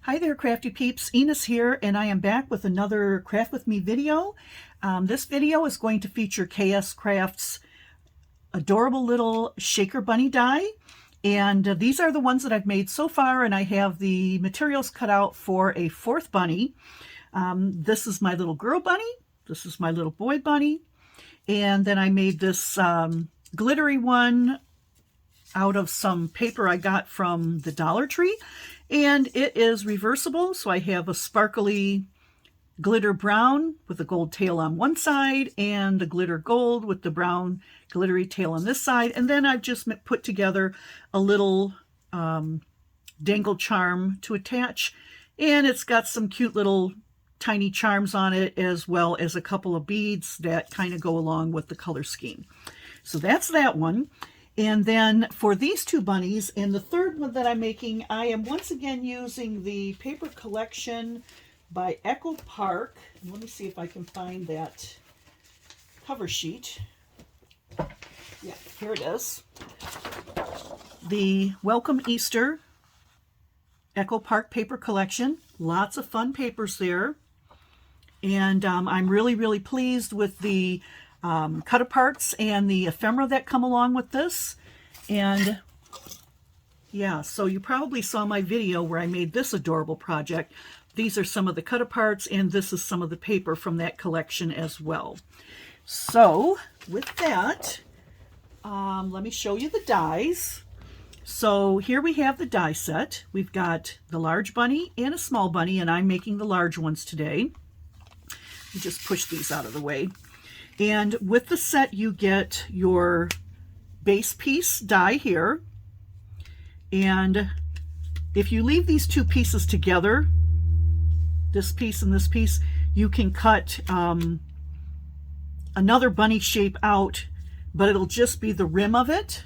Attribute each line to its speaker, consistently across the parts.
Speaker 1: Hi there, crafty peeps. Enis here, and I am back with another Craft With Me video. This video is going to feature KSCraft's adorable little shaker bunny die. And these are the ones that I've made so far, and I have the materials cut out for a fourth bunny. This is my little girl bunny. This is my little boy bunny. And then I made this glittery one out of some paper I got from the Dollar Tree. And it is reversible, so I have a sparkly glitter brown with a gold tail on one side and the glitter gold with the brown glittery tail on this side. And then I've just put together a little dangle charm to attach, and it's got some cute little tiny charms on it, as well as a couple of beads that kind of go along with the color scheme. So that's that one. And then for these two bunnies, and the third one that I'm making, I am once again using the paper collection by Echo Park. Let me see if I can find that cover sheet. Yeah, here it is. The Welcome Easter Echo Park paper collection. Lots of fun papers there. And I'm really pleased with the cut-aparts and the ephemera that come along with this. And yeah, so you probably saw my video where I made this adorable project. These are some of the cut-aparts, and this is some of the paper from that collection as well. So with that, let me show you the dies. So here we have the die set. We've got the large bunny and a small bunny, and I'm making the large ones today. Let me just push these out of the way. And with the set, you get your base piece die here. And if you leave these two pieces together, this piece and this piece, you can cut another bunny shape out, but it'll just be the rim of it,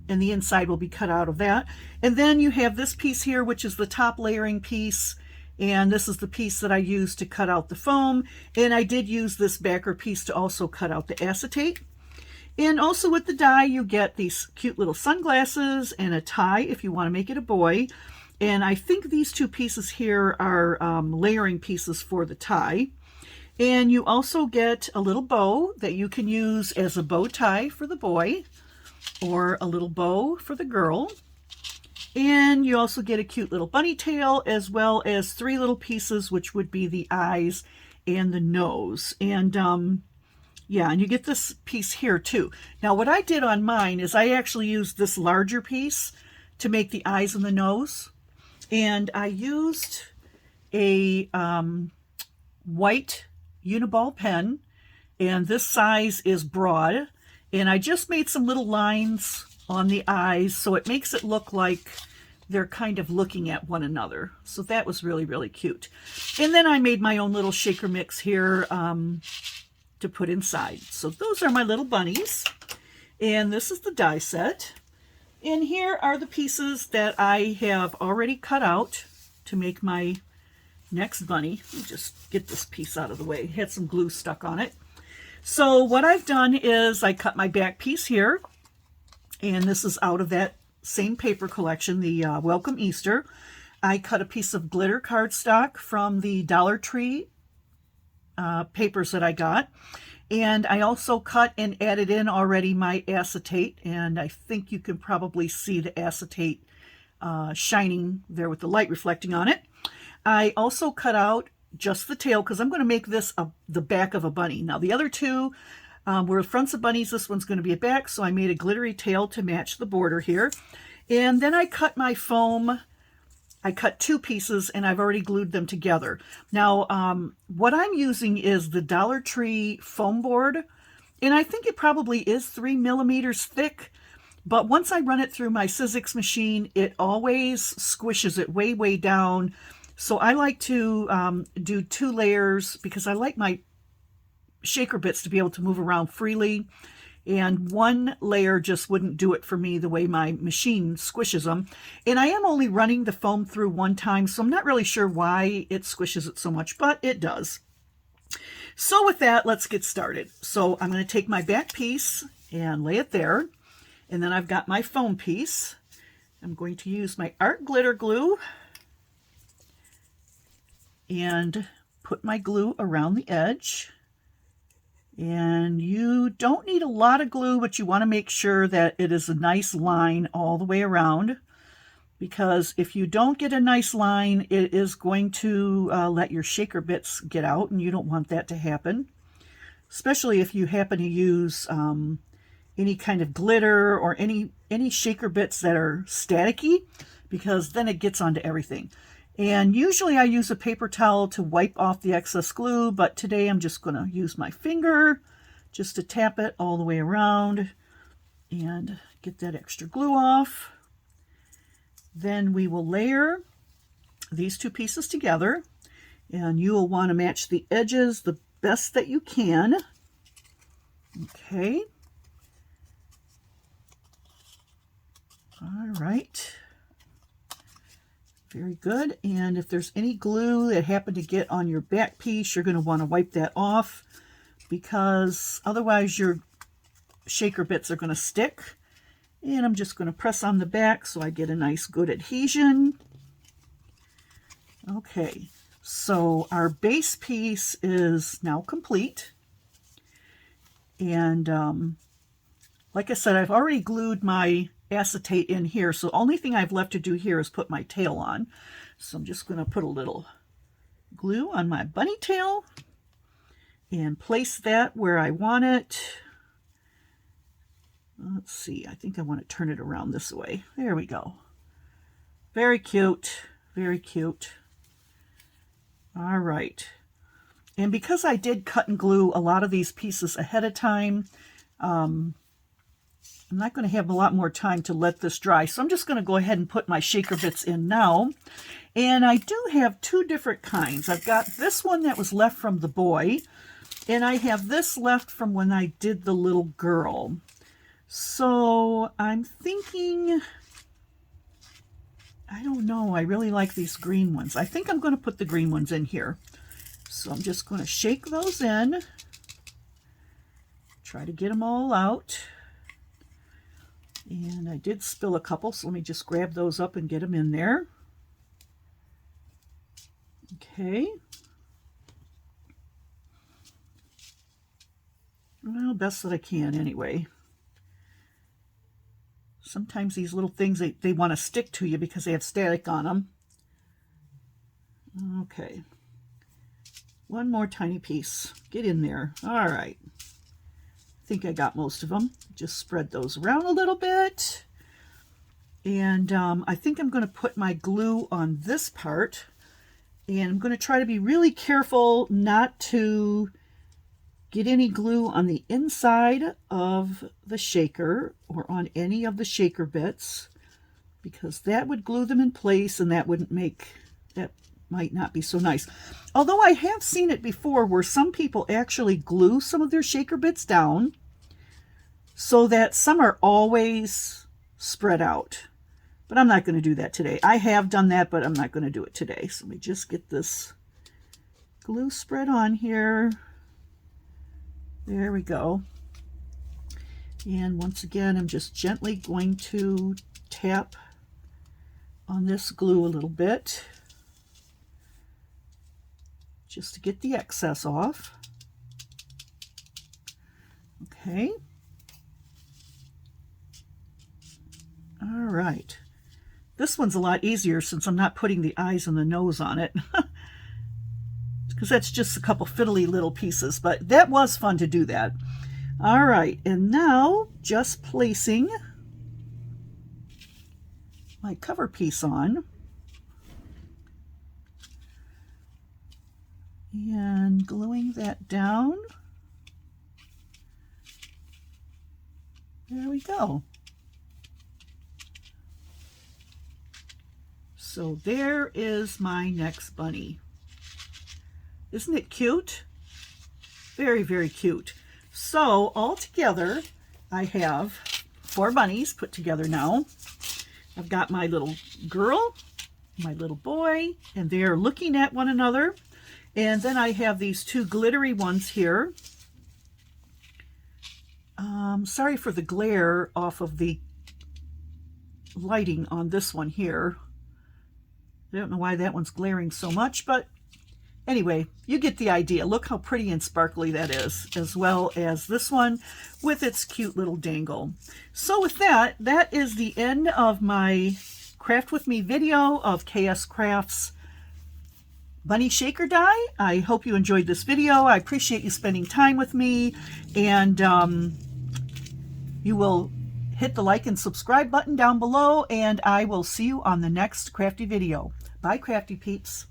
Speaker 1: and the inside will be cut out of that. And then you have this piece here, which is the top layering piece. And this is the piece that I used to cut out the foam. And I did use this backer piece to also cut out the acetate. And also with the die, you get these cute little sunglasses and a tie if you want to make it a boy. And I think these two pieces here are layering pieces for the tie. And you also get a little bow that you can use as a bow tie for the boy, or a little bow for the girl. And you also get a cute little bunny tail, as well as three little pieces, which would be the eyes and the nose. And yeah, and you get this piece here too. Now what I did on mine is I actually used this larger piece to make the eyes and the nose. And I used a white uniball pen, and this size is broad. And I just made some little lines on the eyes, so it makes it look like they're kind of looking at one another. So that was really cute. And then I made my own little shaker mix here to put inside. So those are my little bunnies. And this is the die set. And here are the pieces that I have already cut out to make my next bunny. Let me just get this piece out of the way. It had some glue stuck on it. So what I've done is I cut my back piece here. And this is out of that same paper collection, the Welcome Easter. I cut a piece of glitter cardstock from the Dollar Tree papers that I got. And I also cut and added in already my acetate. And I think you can probably see the acetate shining there with the light reflecting on it. I also cut out just the tail, because I'm going to make this the back of a bunny. Now the other two were fronts of bunnies. This one's going to be a back, so I made a glittery tail to match the border here. And then I cut my foam. I cut two pieces, and I've already glued them together. Now, what I'm using is the Dollar Tree foam board, and I think it probably is 3 millimeters thick. But once I run it through my Sizzix machine, it always squishes it way down. So I like to do 2 layers, because I like my shaker bits to be able to move around freely, and one layer just wouldn't do it for me the way my machine squishes them. And I am only running the foam through one time, so I'm not really sure why it squishes it so much, but it does. So with that, let's get started. So I'm going to take my back piece and lay it there, and then I've got my foam piece. I'm going to use my art glitter glue and put my glue around the edge. And you don't need a lot of glue, but you want to make sure that it is a nice line all the way around, because if you don't get a nice line, it is going to let your shaker bits get out, and you don't want that to happen, especially if you happen to use any kind of glitter or any shaker bits that are staticky, because then it gets onto everything. And usually I use a paper towel to wipe off the excess glue, but today I'm just going to use my finger just to tap it all the way around and get that extra glue off. Then we will layer these two pieces together, and you will want to match the edges the best that you can. Okay. All right. Very good. And if there's any glue that happened to get on your back piece, you're going to want to wipe that off, because otherwise your shaker bits are going to stick. And I'm just going to press on the back so I get a nice good adhesion. Okay, so our base piece is now complete. And like I said, I've already glued my acetate in here, so the only thing I've left to do here is put my tail on. So I'm just going to put a little glue on my bunny tail and place that where I want it. Let's see, I think I want to turn it around this way. There we go. Very cute, very cute. All right. And because I did cut and glue a lot of these pieces ahead of time, I'm not going to have a lot more time to let this dry, so I'm just going to go ahead and put my shaker bits in now. And I do have two different kinds. I've got this one that was left from the boy, and I have this left from when I did the little girl. So I'm thinking, I don't know, I really like these green ones. I think I'm going to put the green ones in here. So I'm just going to shake those in, try to get them all out. And I did spill a couple, so let me just grab those up and get them in there. Okay. Well, best that I can anyway. Sometimes these little things, they want to stick to you because they have static on them. Okay. One more tiny piece. Get in there. All right. I think I got most of them. Just spread those around a little bit. And I think I'm going to put my glue on this part. And I'm going to try to be really careful not to get any glue on the inside of the shaker or on any of the shaker bits, because that would glue them in place, and that might not be so nice. Although I have seen it before where some people actually glue some of their shaker bits down so that some are always spread out. But I'm not going to do that today. I have done that, but I'm not going to do it today. So let me just get this glue spread on here. There we go. And once again, I'm just gently going to tap on this glue a little bit, just to get the excess off. Okay. All right. This one's a lot easier since I'm not putting the eyes and the nose on it. Because that's just a couple fiddly little pieces, but that was fun to do that. All right, and now just placing my cover piece on. And gluing that down. There we go. So there is my next bunny. Isn't it cute? Very, very cute. So all together, I have 4 bunnies put together now. I've got my little girl, my little boy, and they're looking at one another. And then I have these 2 glittery ones here. Sorry for the glare off of the lighting on this one here. I don't know why that one's glaring so much, but Anyway, you get the idea. Look how pretty and sparkly that is, as well as this one with its cute little dangle. So with that, that is the end of my Craft With Me video of KSCraft's Bunny Shaker die. I hope you enjoyed this video. I appreciate you spending time with me, and you will hit the like and subscribe button down below, and I will see you on the next crafty video. Bye, crafty peeps.